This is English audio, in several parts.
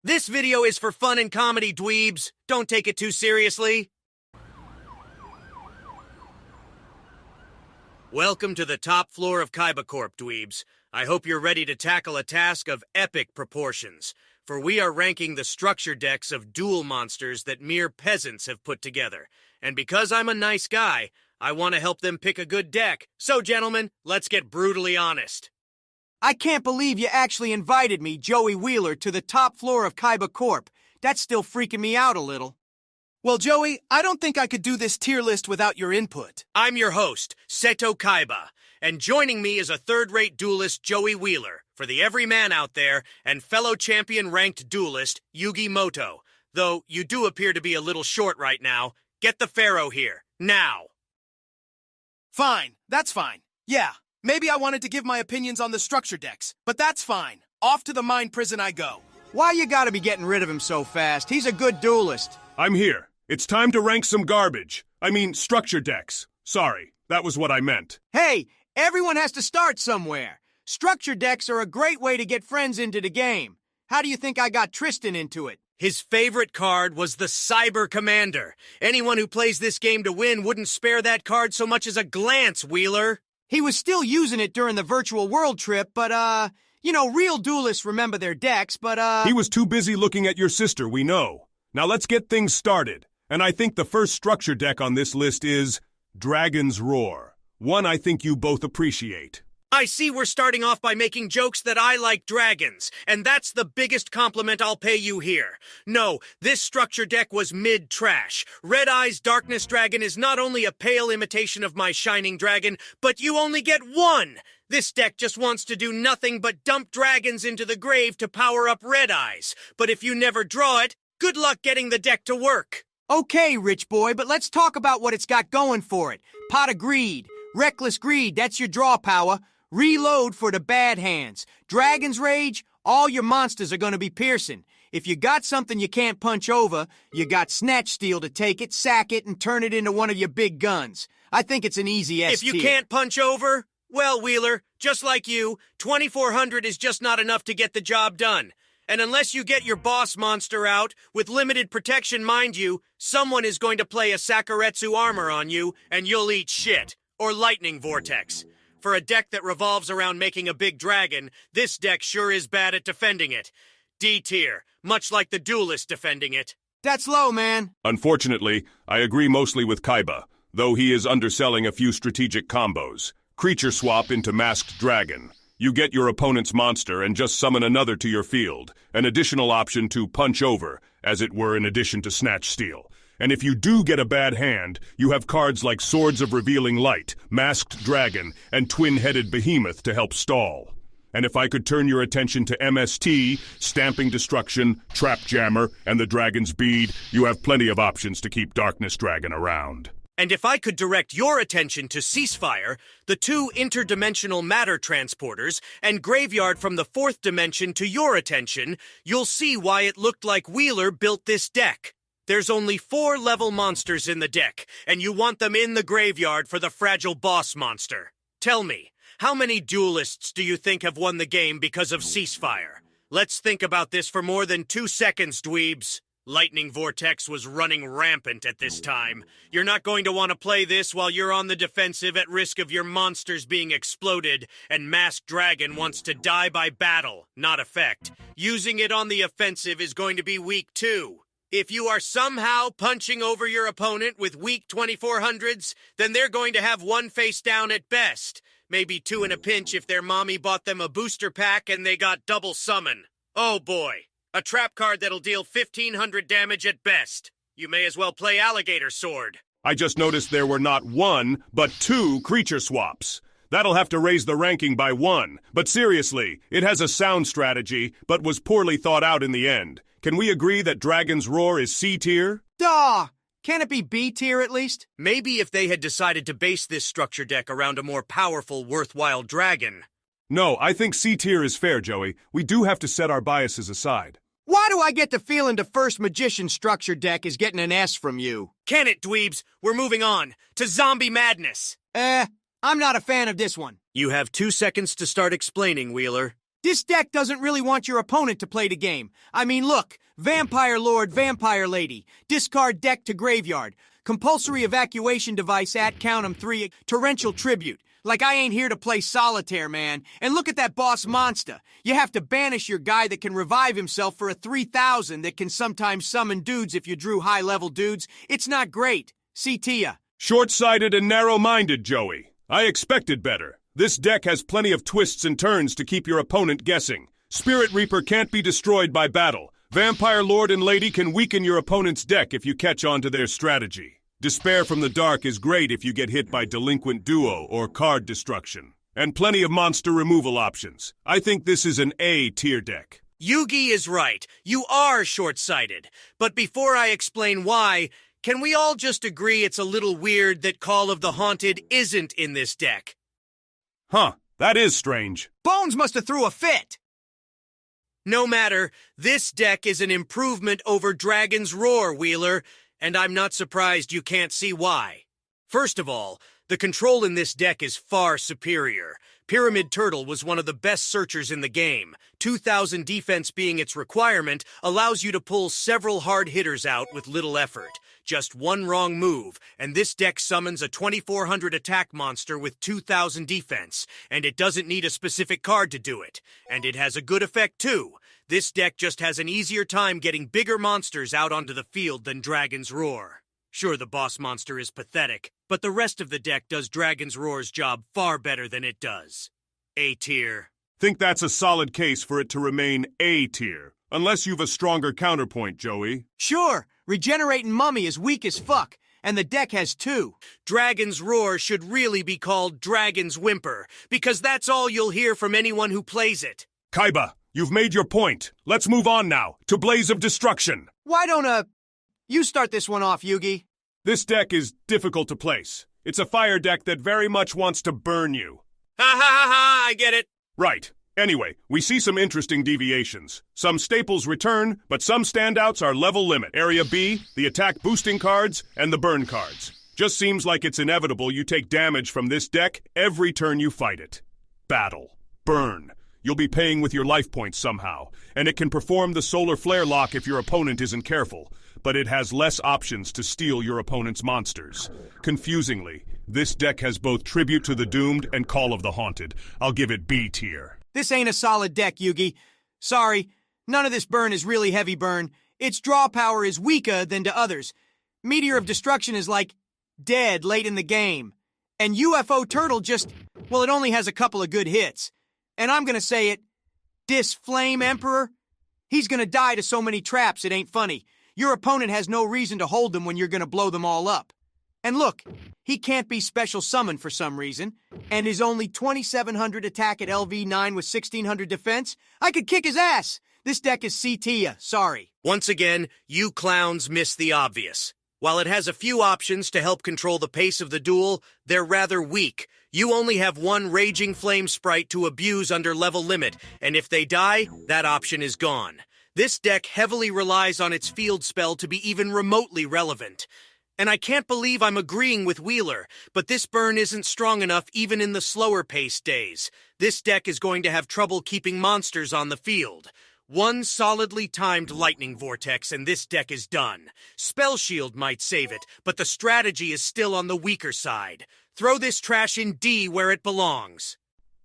This video is for fun and comedy, dweebs. Don't take it too seriously. Welcome to the top floor of Kaiba Corp, dweebs. I hope you're ready to tackle a task of epic proportions, for we are ranking the structure decks of duel monsters that mere peasants have put together. And because I'm a nice guy, I want to help them pick a good deck. So, gentlemen, let's get brutally honest. I can't believe you actually invited me, Joey Wheeler, to the top floor of Kaiba Corp. That's still freaking me out a little. Well, Joey, I don't think I could do this tier list without your input. I'm your host, Seto Kaiba, and joining me is a third-rate duelist, Joey Wheeler, for the everyman out there, and fellow champion-ranked duelist, Yugi Moto. Though you do appear to be a little short right now. Get the Pharaoh here, now. Fine, that's fine. Yeah, maybe I wanted to give my opinions on the structure decks, but that's fine. Off to the mind prison I go. Why you gotta be getting rid of him so fast? He's a good duelist. I'm here. It's time to rank some garbage. I mean, structure decks. Sorry, that was what I meant. Hey, everyone has to start somewhere. Structure decks are a great way to get friends into the game. How do you think I got Tristan into it? His favorite card was the Cyber Commander. Anyone who plays this game to win wouldn't spare that card so much as a glance, Wheeler. He was still using it during the virtual world trip, but, real duelists remember their decks, but, He was too busy looking at your sister, we know. Now let's get things started. And I think the first structure deck on this list is Dragon's Roar. One I think you both appreciate. I see we're starting off by making jokes that I like dragons, and that's the biggest compliment I'll pay you here. No, this structure deck was mid-trash. Red Eye's Darkness Dragon is not only a pale imitation of my Shining Dragon, but you only get one! This deck just wants to do nothing but dump dragons into the grave to power up Red Eyes. But if you never draw it, good luck getting the deck to work. Okay, rich boy, but let's talk about what it's got going for it. Pot of Greed. Reckless Greed, that's your draw power. Reload for the bad hands. Dragon's Rage, all your monsters are gonna be piercing. If you got something you can't punch over, you got Snatch Steel to take it, sack it, and turn it into one of your big guns. I think it's an easy S If you tier. can't punch over, well, Wheeler, just like you, 2400 is just not enough to get the job done. And unless you get your boss monster out, with limited protection, mind you, someone is going to play a Sakuretsu armor on you, and you'll eat shit. Or Lightning Vortex. For a deck that revolves around making a big dragon, this deck sure is bad at defending it. D tier, much like the duelist defending it. That's low, man. Unfortunately, I agree mostly with Kaiba, though he is underselling a few strategic combos. Creature swap into Masked Dragon. You get your opponent's monster and just summon another to your field, an additional option to punch over, as it were in addition to Snatch Steel. And if you do get a bad hand, you have cards like Swords of Revealing Light, Masked Dragon, and Twin-Headed Behemoth to help stall. And if I could turn your attention to MST, Stamping Destruction, Trap Jammer, and the Dragon's Bead, you have plenty of options to keep Darkness Dragon around. And if I could direct your attention to Ceasefire, the two interdimensional matter transporters, and Graveyard from the fourth dimension to your attention, you'll see why it looked like Wheeler built this deck. There's only 4 level monsters in the deck, and you want them in the graveyard for the fragile boss monster. Tell me, how many duelists do you think have won the game because of Ceasefire? Let's think about this for more than 2 seconds, dweebs. Lightning Vortex was running rampant at this time. You're not going to want to play this while you're on the defensive at risk of your monsters being exploded, and Masked Dragon wants to die by battle, not effect. Using it on the offensive is going to be weak too. If you are somehow punching over your opponent with weak 2400s, then they're going to have 1 face down at best. Maybe 2 in a pinch if their mommy bought them a booster pack and they got double summon. Oh boy. A trap card that'll deal 1500 damage at best. You may as well play Alligator Sword. I just noticed there were not 1, but 2 creature swaps. That'll have to raise the ranking by 1. But seriously, it has a sound strategy, but was poorly thought out in the end. Can we agree that Dragon's Roar is C tier? Duh! Can't it be B tier at least? Maybe if they had decided to base this structure deck around a more powerful, worthwhile dragon. No, I think C tier is fair, Joey. We do have to set our biases aside. Why do I get the feeling the first Magician structure deck is getting an S from you? Can it, dweebs? We're moving on to Zombie Madness. I'm not a fan of this one. You have 2 seconds to start explaining, Wheeler. This deck doesn't really want your opponent to play the game. I mean, look, Vampire Lord, Vampire Lady, discard deck to graveyard, compulsory evacuation device at count 'em 3, torrential tribute. Like I ain't here to play solitaire, man. And look at that boss monster. You have to banish your guy that can revive himself for a 3,000 that can sometimes summon dudes if you drew high-level dudes. It's not great. See ya. Short-sighted and narrow-minded, Joey. I expected better. This deck has plenty of twists and turns to keep your opponent guessing. Spirit Reaper can't be destroyed by battle. Vampire Lord and Lady can weaken your opponent's deck if you catch on to their strategy. Despair from the Dark is great if you get hit by Delinquent Duo or card destruction. And plenty of monster removal options. I think this is an A-tier deck. Yugi is right. You are short-sighted. But before I explain why, can we all just agree it's a little weird that Call of the Haunted isn't in this deck? Huh, that is strange. Bones must have threw a fit. No matter, this deck is an improvement over Dragon's Roar, Wheeler, and I'm not surprised you can't see why. First of all, the control in this deck is far superior. Pyramid Turtle was one of the best searchers in the game. 2,000 defense being its requirement allows you to pull several hard hitters out with little effort. Just one wrong move, and this deck summons a 2,400 attack monster with 2,000 defense, and it doesn't need a specific card to do it. And it has a good effect too. This deck just has an easier time getting bigger monsters out onto the field than Dragon's Roar. Sure, the boss monster is pathetic, but the rest of the deck does Dragon's Roar's job far better than it does. A-tier. Think that's a solid case for it to remain A-tier. Unless you've a stronger counterpoint, Joey. Sure, Regenerating Mummy is weak as fuck, and the deck has 2. Dragon's Roar should really be called Dragon's Whimper, because that's all you'll hear from anyone who plays it. Kaiba, you've made your point. Let's move on now to Blaze of Destruction. Why don't, you start this one off, Yugi? This deck is difficult to place. It's a fire deck that very much wants to burn you. Ha ha ha ha, I get it. Right. Anyway, we see some interesting deviations. Some staples return, but some standouts are level limit. Area B, the attack boosting cards, and the burn cards. Just seems like it's inevitable you take damage from this deck every turn you fight it. Battle. Burn. You'll be paying with your life points somehow, and it can perform the Solar Flare lock if your opponent isn't careful, but it has less options to steal your opponent's monsters. Confusingly, this deck has both Tribute to the Doomed and Call of the Haunted. I'll give it B tier. This ain't a solid deck, Yugi. Sorry, none of this burn is really heavy burn. Its draw power is weaker than to others. Meteor of Destruction is like dead late in the game. And UFO Turtle just, well, it only has a couple of good hits. And I'm gonna say it, this Flame Emperor, he's gonna die to so many traps it ain't funny. Your opponent has no reason to hold them when you're gonna blow them all up. And look, he can't be special summoned for some reason, and his only 2,700 attack at LV9 with 1,600 defense, I could kick his ass. This deck is CT-ya, sorry. Once again, you clowns miss the obvious. While it has a few options to help control the pace of the duel, they're rather weak. You only have one Raging Flame sprite to abuse under level limit, and if they die, that option is gone. This deck heavily relies on its field spell to be even remotely relevant. And I can't believe I'm agreeing with Wheeler, but this burn isn't strong enough even in the slower-paced days. This deck is going to have trouble keeping monsters on the field. One solidly timed Lightning Vortex and this deck is done. Spell Shield might save it, but the strategy is still on the weaker side. Throw this trash in D where it belongs.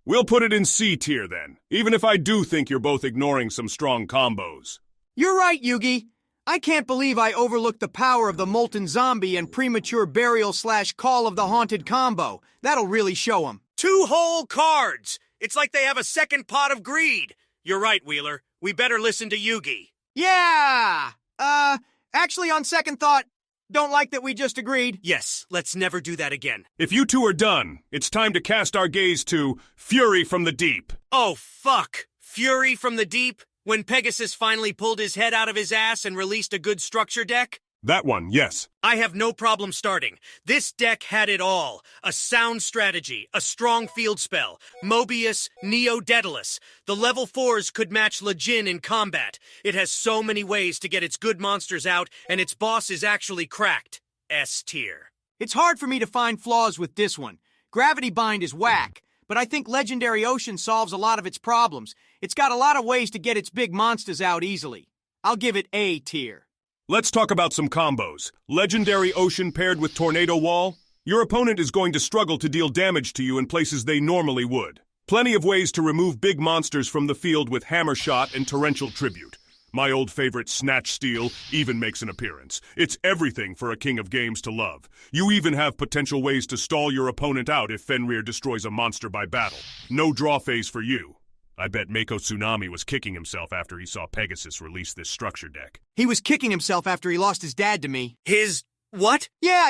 We'll put it in C tier then, even if I do think you're both ignoring some strong combos. You're right, Yugi. I can't believe I overlooked the power of the Molten Zombie and Premature Burial/Call of the Haunted combo. That'll really show 'em. 2 whole cards! It's like they have a second pot of greed. You're right, Wheeler. We better listen to Yugi. Yeah! Actually, on second thought, don't like that we just agreed. Yes, let's never do that again. If you two are done, it's time to cast our gaze to Fury from the Deep. Oh, fuck! Fury from the Deep? When Pegasus finally pulled his head out of his ass and released a good structure deck? That one, yes. I have no problem starting. This deck had it all. A sound strategy, a strong field spell, Mobius, Neo Daedalus. The level 4s could match Legion in combat. It has so many ways to get its good monsters out, and its boss is actually cracked. S tier. It's hard for me to find flaws with this one. Gravity Bind is whack, but I think Legendary Ocean solves a lot of its problems. It's got a lot of ways to get its big monsters out easily. I'll give it A tier. Let's talk about some combos. Legendary Ocean paired with Tornado Wall? Your opponent is going to struggle to deal damage to you in places they normally would. Plenty of ways to remove big monsters from the field with Hammer Shot and Torrential Tribute. My old favorite Snatch Steal even makes an appearance. It's everything for a king of games to love. You even have potential ways to stall your opponent out if Fenrir destroys a monster by battle. No draw phase for you. I bet Mako Tsunami was kicking himself after he saw Pegasus release this structure deck. He was kicking himself after he lost his dad to me. His what? Yeah,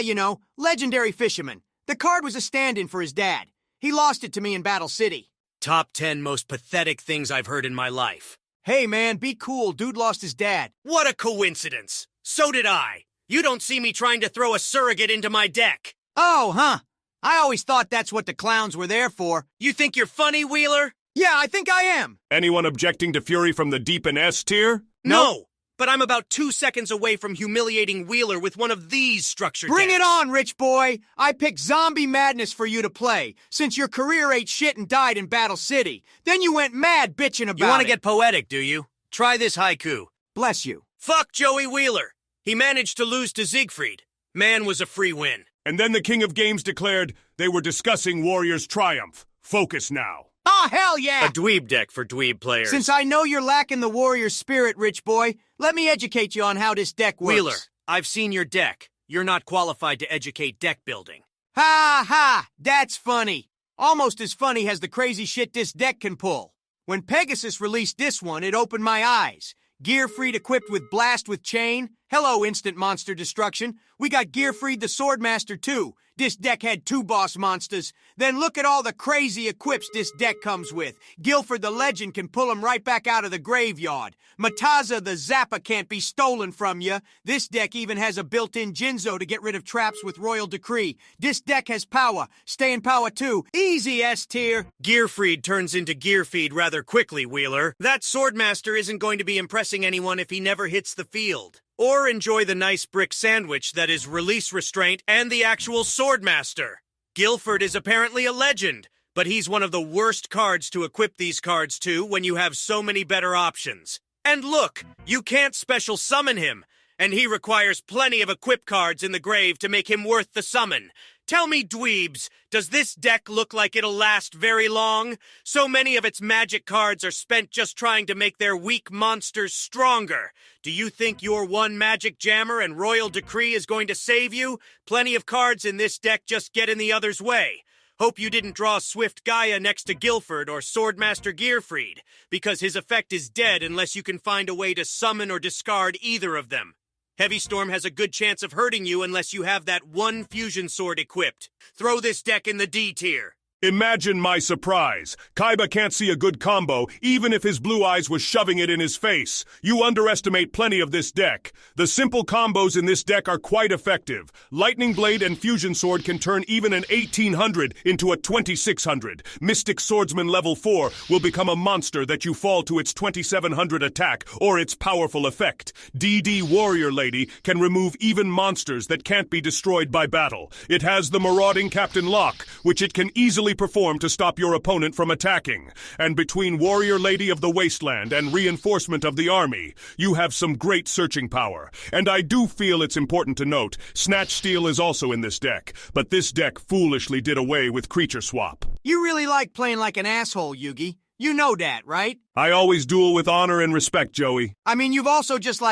Legendary Fisherman. The card was a stand-in for his dad. He lost it to me in Battle City. Top 10 most pathetic things I've heard in my life. Hey man, be cool. Dude lost his dad. What a coincidence. So did I. You don't see me trying to throw a surrogate into my deck. Oh, huh. I always thought that's what the clowns were there for. You think you're funny, Wheeler? Yeah, I think I am. Anyone objecting to Fury from the deep and S tier? No. But I'm about 2 seconds away from humiliating Wheeler with one of these structure Bring decks. it on, rich boy! I picked Zombie Madness for you to play, since your career ate shit and died in Battle City. Then you went mad bitching about it. You want to get poetic, do you? Try this haiku. Bless you. Fuck Joey Wheeler. He managed to lose to Siegfried. Man was a free win. And then the King of Games declared they were discussing Warrior's triumph. Focus now. Oh, hell yeah! A dweeb deck for dweeb players. Since I know you're lacking the warrior spirit, rich boy, let me educate you on how this deck works. Wheeler, I've seen your deck. You're not qualified to educate deck building. Ha ha! That's funny. Almost as funny as the crazy shit this deck can pull. When Pegasus released this one, it opened my eyes. Gearfried equipped with Blast with Chain. Hello, Instant Monster Destruction. We got Gearfried the Swordmaster too. This deck had 2 boss monsters. Then look at all the crazy equips this deck comes with. Guilford the Legend can pull them right back out of the graveyard. Mataza the Zappa can't be stolen from you. This deck even has a built-in Jinzo to get rid of traps with Royal Decree. This deck has power. Stay in power too. Easy S tier. Gearfried turns into Gearfeed rather quickly, Wheeler. That Swordmaster isn't going to be impressing anyone if he never hits the field. Or enjoy the nice brick sandwich that is Release Restraint and the actual Swordmaster. Guilford is apparently a legend, but he's one of the worst cards to equip these cards to when you have so many better options. And look, you can't special summon him, and he requires plenty of equip cards in the grave to make him worth the summon. Tell me, dweebs, does this deck look like it'll last very long? So many of its magic cards are spent just trying to make their weak monsters stronger. Do you think your one Magic Jammer and Royal Decree is going to save you? Plenty of cards in this deck just get in the other's way. Hope you didn't draw Swift Gaia next to Guilford or Swordmaster Gearfried, because his effect is dead unless you can find a way to summon or discard either of them. Heavy Storm has a good chance of hurting you unless you have that one fusion sword equipped. Throw this deck in the D tier. Imagine my surprise. Kaiba can't see a good combo, even if his blue eyes was shoving it in his face. You underestimate plenty of this deck. The simple combos in this deck are quite effective. Lightning Blade and Fusion Sword can turn even an 1800 into a 2600. Mystic Swordsman level 4 will become a monster that you fall to its 2700 attack or its powerful effect. DD Warrior Lady can remove even monsters that can't be destroyed by battle. It has the Marauding Captain Lock, which it can easily perform to stop your opponent from attacking. And between Warrior Lady of the Wasteland and Reinforcement of the Army, you have some great searching power. And I do feel it's important to note, Snatch Steal is also in this deck, but this deck foolishly did away with Creature Swap. You really like playing like an asshole, Yugi. You know that, right? I always duel with honor and respect, Joey. I mean, you've also just,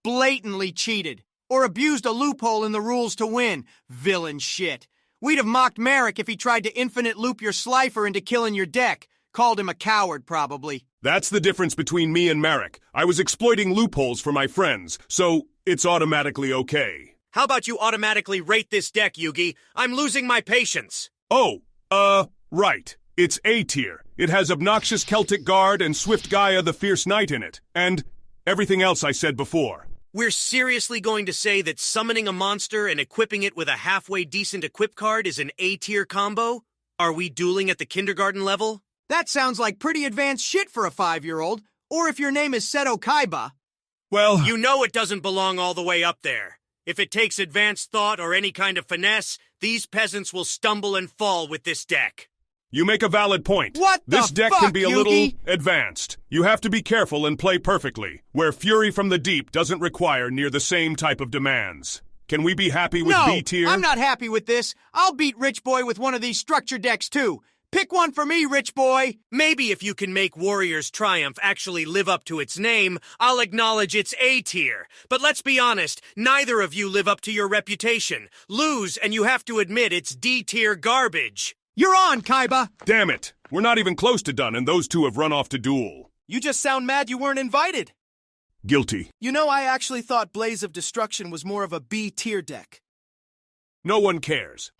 blatantly cheated. Or abused a loophole in the rules to win. Villain shit. We'd have mocked Merrick if he tried to infinite loop your Slifer into killing your deck. Called him a coward, probably. That's the difference between me and Merrick. I was exploiting loopholes for my friends, so it's automatically okay. How about you automatically rate this deck, Yugi? I'm losing my patience. Oh, right. It's A tier. It has Obnoxious Celtic Guard and Swift Gaia the Fierce Knight in it. And everything else I said before. We're seriously going to say that summoning a monster and equipping it with a halfway decent equip card is an A-tier combo? Are we dueling at the kindergarten level? That sounds like pretty advanced shit for a 5-year-old. Or if your name is Seto Kaiba. Well, You know it doesn't belong all the way up there. If it takes advanced thought or any kind of finesse, these peasants will stumble and fall with this deck. You make a valid point. What the This deck fuck, can be a little Yugi? advanced. You have to be careful and play perfectly, where Fury from the Deep doesn't require near the same type of demands. Can we be happy with No, B tier? I'm not happy with this. I'll beat Rich Boy with one of these structure decks, too. Pick one for me, Rich Boy. Maybe if you can make Warrior's Triumph actually live up to its name, I'll acknowledge it's A tier. But let's be honest, neither of you live up to your reputation. Lose, and you have to admit it's D tier garbage. You're on, Kaiba. Damn it! We're not even close to done, and those two have run off to duel. You just sound mad you weren't invited. Guilty. You know, I actually thought Blaze of Destruction was more of a B tier deck. No one cares.